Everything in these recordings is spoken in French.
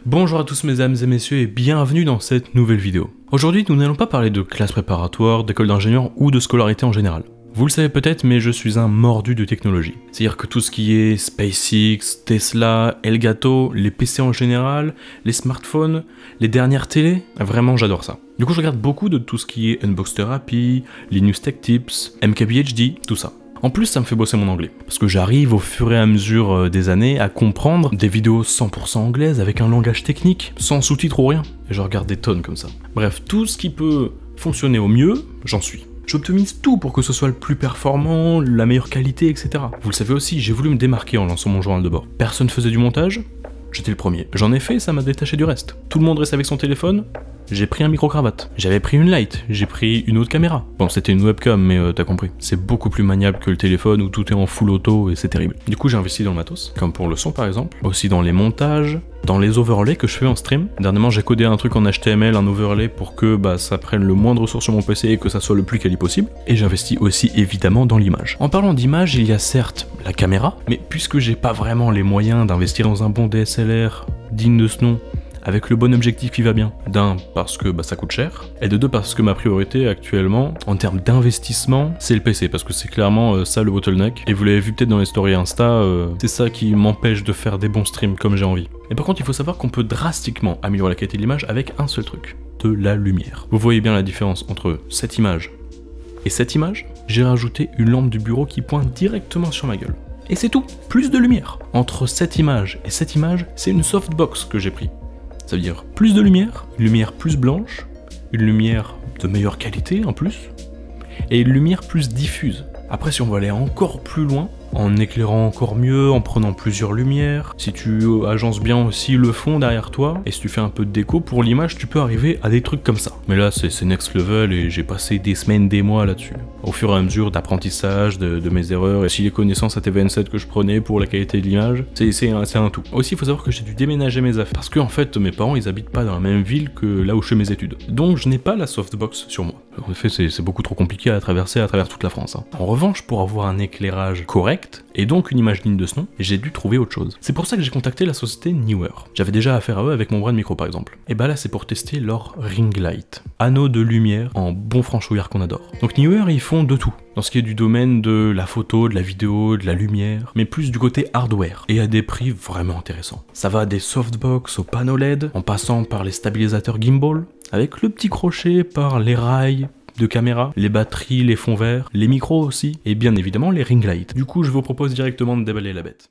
Bonjour à tous mesdames et messieurs et bienvenue dans cette nouvelle vidéo. Aujourd'hui nous n'allons pas parler de classe préparatoire, d'école d'ingénieur ou de scolarité en général. Vous le savez peut-être mais je suis un mordu de technologie. C'est-à-dire que tout ce qui est SpaceX, Tesla, Elgato, les PC en général, les smartphones, les dernières télés, vraiment j'adore ça. Du coup je regarde beaucoup de tout ce qui est Unbox Therapy, Linus Tech Tips, MKBHD, tout ça. En plus, ça me fait bosser mon anglais, parce que j'arrive au fur et à mesure des années à comprendre des vidéos 100% anglaises avec un langage technique, sans sous-titres ou rien, et je regarde des tonnes comme ça. Bref, tout ce qui peut fonctionner au mieux, j'en suis. J'optimise tout pour que ce soit le plus performant, la meilleure qualité, etc. Vous le savez aussi, j'ai voulu me démarquer en lançant mon journal de bord. Personne faisait du montage, j'étais le premier. J'en ai fait, ça m'a détaché du reste. Tout le monde reste avec son téléphone, j'ai pris un micro-cravate. J'avais pris une light, j'ai pris une autre caméra. Bon, c'était une webcam, mais t'as compris. C'est beaucoup plus maniable que le téléphone où tout est en full auto et c'est terrible. Du coup, j'ai investi dans le matos, comme pour le son par exemple. Aussi dans les montages, dans les overlays que je fais en stream. Dernièrement, j'ai codé un truc en HTML, un overlay pour que ça prenne le moins de ressources sur mon PC et que ça soit le plus quali possible. Et j'investis aussi évidemment dans l'image. En parlant d'image, il y a certes la caméra, mais puisque j'ai pas vraiment les moyens d'investir dans un bon DSLR digne de ce nom, avec le bon objectif qui va bien. D'un, parce que ça coûte cher, et de deux, parce que ma priorité actuellement, en termes d'investissement, c'est le PC, parce que c'est clairement ça le bottleneck. Et vous l'avez vu peut-être dans les stories Insta, c'est ça qui m'empêche de faire des bons streams comme j'ai envie. Et par contre, il faut savoir qu'on peut drastiquement améliorer la qualité de l'image avec un seul truc, de la lumière. Vous voyez bien la différence entre cette image et cette image. J'ai rajouté une lampe du bureau qui pointe directement sur ma gueule. Et c'est tout, plus de lumière. Entre cette image et cette image, c'est une softbox que j'ai pris. Ça veut dire plus de lumière, une lumière plus blanche, une lumière de meilleure qualité en plus, et une lumière plus diffuse. Après, si on veut aller encore plus loin, en éclairant encore mieux, en prenant plusieurs lumières, si tu agences bien aussi le fond derrière toi, et si tu fais un peu de déco, pour l'image, tu peux arriver à des trucs comme ça. Mais là, c'est next level, et j'ai passé des semaines, des mois là-dessus. Au fur et à mesure d'apprentissage, de mes erreurs, et si les connaissances AT27 que je prenais pour la qualité de l'image, c'est un tout. Aussi, il faut savoir que j'ai dû déménager mes affaires, parce que en fait, mes parents, ils habitent pas dans la même ville que là où je fais mes études. Donc, je n'ai pas la softbox sur moi. En effet, c'est beaucoup trop compliqué à traverser à travers toute la France. En revanche, pour avoir un éclairage correct, et donc une image digne de ce nom, j'ai dû trouver autre chose. C'est pour ça que j'ai contacté la société Neewer. J'avais déjà affaire à eux avec mon bras de micro par exemple. Et là c'est pour tester leur ring light, anneau de lumière en bon franchouillard qu'on adore. Donc Neewer ils font de tout, dans ce qui est du domaine de la photo, de la vidéo, de la lumière, mais plus du côté hardware, et à des prix vraiment intéressants. Ça va des softbox au panneau LED, en passant par les stabilisateurs gimbal, avec le petit crochet par les rails de caméra, les batteries, les fonds verts, les micros aussi, et bien évidemment les ring lights. Du coup, je vous propose directement de déballer la bête.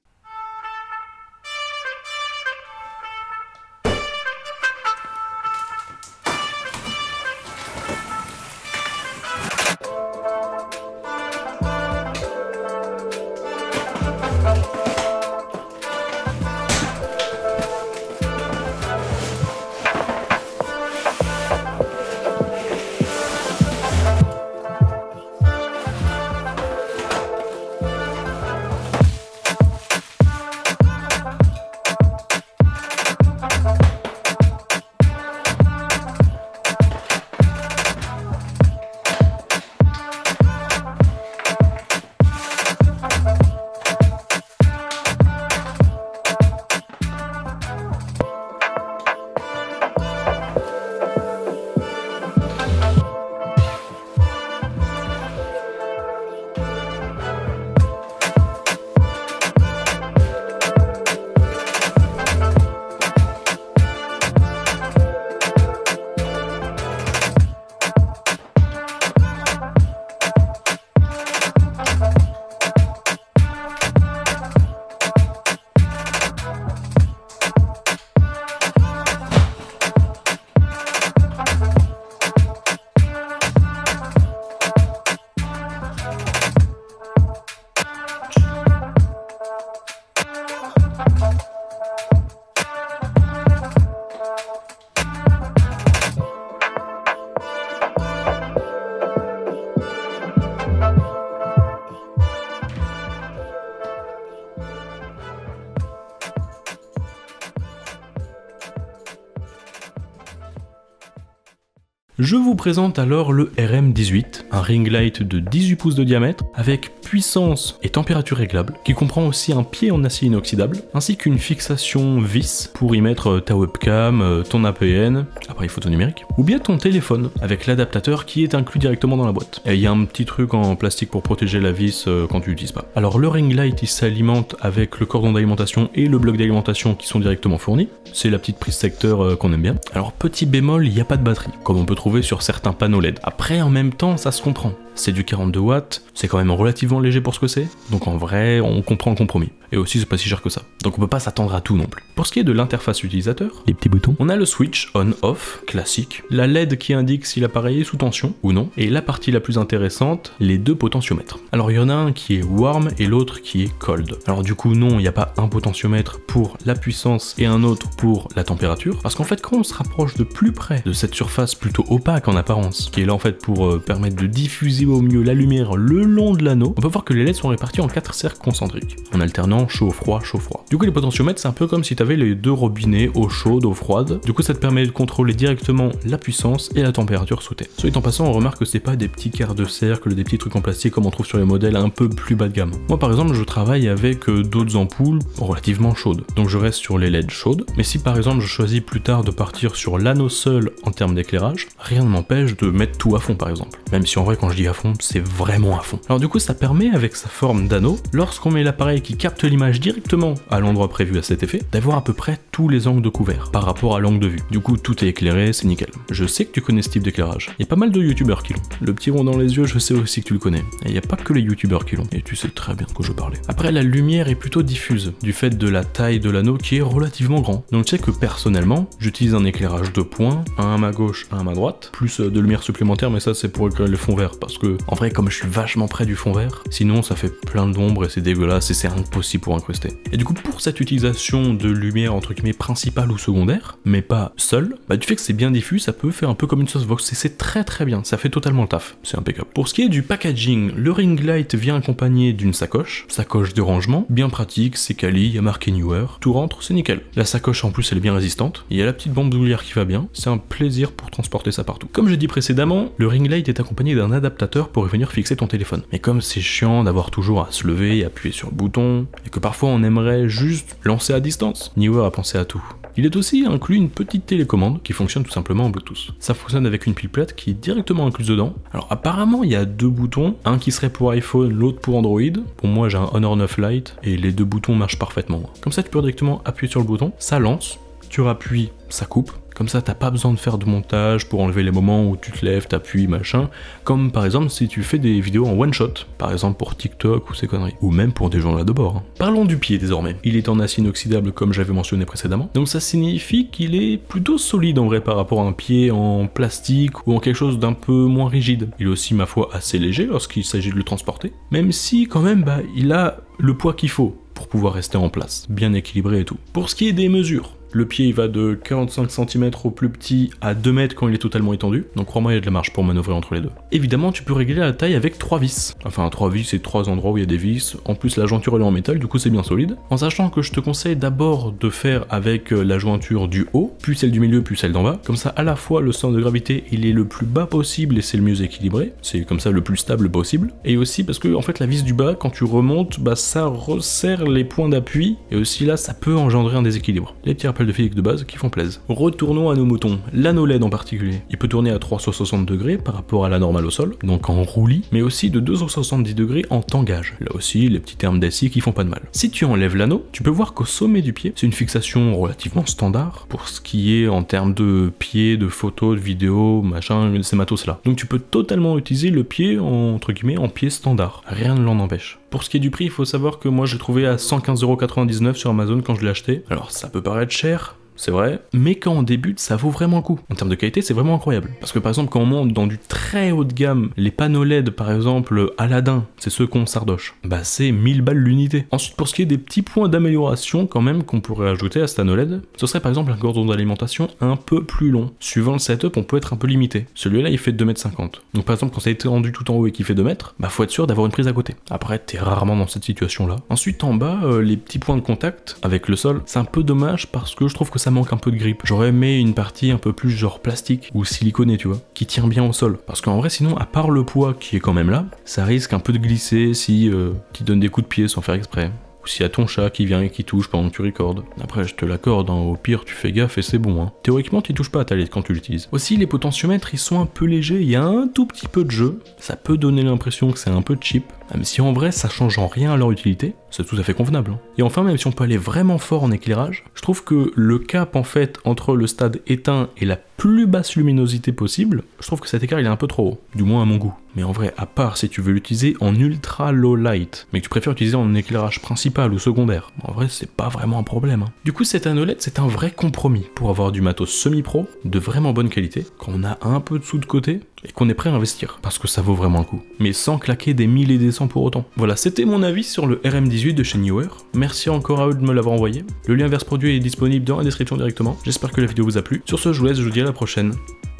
Je vous présente alors le RM18, un ring light de 18 pouces de diamètre avec puissance et température réglables, qui comprend aussi un pied en acier inoxydable, ainsi qu'une fixation vis pour y mettre ta webcam, ton APN, appareil photo numérique, ou bien ton téléphone, avec l'adaptateur qui est inclus directement dans la boîte. Et il y a un petit truc en plastique pour protéger la vis quand tu l'utilises pas. Alors le ring light il s'alimente avec le cordon d'alimentation et le bloc d'alimentation qui sont directement fournis. C'est la petite prise secteur qu'on aime bien. Alors petit bémol, il n'y a pas de batterie, comme on peut trouver sur certains panneaux LED. Après en même temps ça se comprend. C'est du 42 watts, c'est quand même relativement léger pour ce que c'est, donc en vrai on comprend le compromis. Et aussi c'est pas si cher que ça, donc on peut pas s'attendre à tout non plus. Pour ce qui est de l'interface utilisateur, les petits boutons, on a le switch on-off classique, la LED qui indique si l'appareil est sous tension ou non, et la partie la plus intéressante, les deux potentiomètres. Alors il y en a un qui est warm et l'autre qui est cold. Alors du coup non, il n'y a pas un potentiomètre pour la puissance et un autre pour la température, parce qu'en fait quand on se rapproche de plus près de cette surface plutôt opaque en apparence, qui est là en fait pour permettre de diffuser au mieux la lumière le long de l'anneau, on peut voir que les LED sont répartis en 4 cercles concentriques, en alternant chaud-froid, chaud-froid. Du coup les potentiomètres c'est un peu comme si tu avais les deux robinets, eau chaude, eau froide, du coup ça te permet de contrôler directement la puissance et la température souhaitée. Soit dit en passant, on remarque que c'est pas des petits quarts de cercle, des petits trucs en plastique comme on trouve sur les modèles un peu plus bas de gamme. Moi par exemple je travaille avec d'autres ampoules relativement chaudes, donc je reste sur les LED chaudes, mais si par exemple je choisis plus tard de partir sur l'anneau seul en termes d'éclairage, rien ne m'empêche de mettre tout à fond par exemple. Même si en vrai quand je dis à fond, c'est vraiment à fond. Alors du coup ça permet avec sa forme d'anneau, lorsqu'on met l'appareil qui capte l'image directement à l'endroit prévu à cet effet, d'avoir à peu près tous les angles de couvert par rapport à l'angle de vue. Du coup tout est éclairé, c'est nickel. Je sais que tu connais ce type d'éclairage. Il y a pas mal de youtubeurs qui l'ont. Le petit rond dans les yeux, je sais aussi que tu le connais. Et il n'y a pas que les youtubeurs qui l'ont. Et tu sais très bien de quoi je parlais. Après la lumière est plutôt diffuse, du fait de la taille de l'anneau qui est relativement grand. Donc tu sais que personnellement, j'utilise un éclairage 2 points, un à ma gauche, un à ma droite, plus de lumière supplémentaire, mais ça c'est pour éclairer le fond vert, parce que en vrai comme je suis vachement près du fond vert, sinon ça fait plein d'ombre et c'est dégueulasse et c'est impossible pour incruster. Et du coup pour cette utilisation de lumière entre guillemets principale ou secondaire, mais pas seule, bah du fait que c'est bien diffus, ça peut faire un peu comme une softbox et c'est très bien, ça fait totalement le taf, c'est impeccable. Pour ce qui est du packaging, le ring light vient accompagné d'une sacoche de rangement, bien pratique, c'est quali, il y a marqué Newer, tout rentre, c'est nickel. La sacoche en plus elle est bien résistante, il y a la petite bandoulière qui va bien, c'est un plaisir pour transporter ça partout. Comme je dis précédemment, le ring light est accompagné d'un adaptateur pour y venir fixer ton téléphone. Mais comme c'est chiant d'avoir toujours à se lever et appuyer sur le bouton, et que parfois on aimerait juste lancer à distance, Newer a pensé à tout. Il est aussi inclus une petite télécommande qui fonctionne tout simplement en Bluetooth. Ça fonctionne avec une pipelette qui est directement incluse dedans. Alors apparemment il y a deux boutons, un qui serait pour iPhone, l'autre pour Android. Pour moi j'ai un Honor 9 Lite et les deux boutons marchent parfaitement. Comme ça tu peux directement appuyer sur le bouton, ça lance, tu rappuies, ça coupe. Comme ça, t'as pas besoin de faire de montage pour enlever les moments où tu te lèves, t'appuies, machin. Comme par exemple si tu fais des vidéos en one shot, par exemple pour TikTok ou ces conneries. Ou même pour des journaux de bord. Parlons du pied désormais. Il est en acier inoxydable comme j'avais mentionné précédemment. Donc ça signifie qu'il est plutôt solide en vrai par rapport à un pied en plastique ou en quelque chose d'un peu moins rigide. Il est aussi ma foi assez léger lorsqu'il s'agit de le transporter. Même si quand même il a le poids qu'il faut pour pouvoir rester en place. Bien équilibré et tout. Pour ce qui est des mesures, le pied il va de 45 cm au plus petit à 2 mètres quand il est totalement étendu, donc crois-moi il y a de la marge pour manœuvrer entre les deux. Évidemment tu peux régler la taille avec 3 vis. Enfin 3 vis c'est 3 endroits où il y a des vis, en plus la jointure elle est en métal du coup c'est bien solide. En sachant que je te conseille d'abord de faire avec la jointure du haut, puis celle du milieu, puis celle d'en bas. Comme ça à la fois le centre de gravité il est le plus bas possible et c'est le mieux équilibré, c'est comme ça le plus stable possible. Et aussi parce que en fait la vis du bas quand tu remontes, ça resserre les points d'appui et aussi là ça peut engendrer un déséquilibre. Les petits rappels de physique de base qui font plaisir. Retournons à nos moutons. L'anneau LED en particulier, il peut tourner à 360 degrés par rapport à la normale au sol, donc en roulis, mais aussi de 270 degrés en tangage. Là aussi, les petits termes d'assis qui font pas de mal. Si tu enlèves l'anneau, tu peux voir qu'au sommet du pied, c'est une fixation relativement standard pour ce qui est en termes de pied, de photos, de vidéos, machin, ces matos là. Donc tu peux totalement utiliser le pied entre guillemets en pied standard. Rien ne l'en empêche. Pour ce qui est du prix, il faut savoir que moi je l'ai trouvé à 115,99 € sur Amazon quand je l'ai acheté. Alors ça peut paraître cher, c'est vrai, mais quand on débute, ça vaut vraiment le coup. En termes de qualité, c'est vraiment incroyable. Parce que par exemple, quand on monte dans du très haut de gamme, les panneaux LED, par exemple, Aladdin, c'est ceux qu'on sardoche, c'est 1000 balles l'unité. Ensuite, pour ce qui est des petits points d'amélioration quand même qu'on pourrait ajouter à cet anneau LED, ce serait par exemple un cordon d'alimentation un peu plus long. Suivant le setup, on peut être un peu limité. Celui-là, il fait 2,50 m. Donc par exemple, quand ça a été rendu tout en haut et qu'il fait 2 mètres, faut être sûr d'avoir une prise à côté. Après, t'es rarement dans cette situation-là. Ensuite, en bas, les petits points de contact avec le sol, c'est un peu dommage parce que je trouve que ça ça manque un peu de grip. J'aurais aimé une partie un peu plus genre plastique ou siliconée, tu vois, qui tient bien au sol. Parce qu'en vrai, sinon, à part le poids qui est quand même là, ça risque un peu de glisser si tu donnes des coups de pied sans faire exprès. Ou s'il y a ton chat qui vient et qui touche pendant que tu recordes. Après, je te l'accorde, hein, au pire, tu fais gaffe et c'est bon. Hein. Théoriquement, tu touches pas à ta LED quand tu l'utilises. Aussi, les potentiomètres, ils sont un peu légers, il y a un tout petit peu de jeu. Ça peut donner l'impression que c'est un peu cheap, même si en vrai, ça change en rien à leur utilité. C'est tout à fait convenable. Hein. Et enfin, même si on peut aller vraiment fort en éclairage, je trouve que le cap, en fait, entre le stade éteint et la plus basse luminosité possible, je trouve que cet écart, il est un peu trop haut. Du moins à mon goût. Mais en vrai, à part si tu veux l'utiliser en ultra low light, mais que tu préfères utiliser en éclairage principal ou secondaire, en vrai c'est pas vraiment un problème. Hein. Du coup cette OLED c'est un vrai compromis pour avoir du matos semi-pro de vraiment bonne qualité, quand on a un peu de sous de côté, et qu'on est prêt à investir, parce que ça vaut vraiment le coup. Mais sans claquer des 1000 et des 100 pour autant. Voilà, c'était mon avis sur le RM18 de chez Neewer. Merci encore à eux de me l'avoir envoyé. Le lien vers ce produit est disponible dans la description directement. J'espère que la vidéo vous a plu. Sur ce, je vous laisse, je vous dis à la prochaine.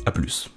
A plus.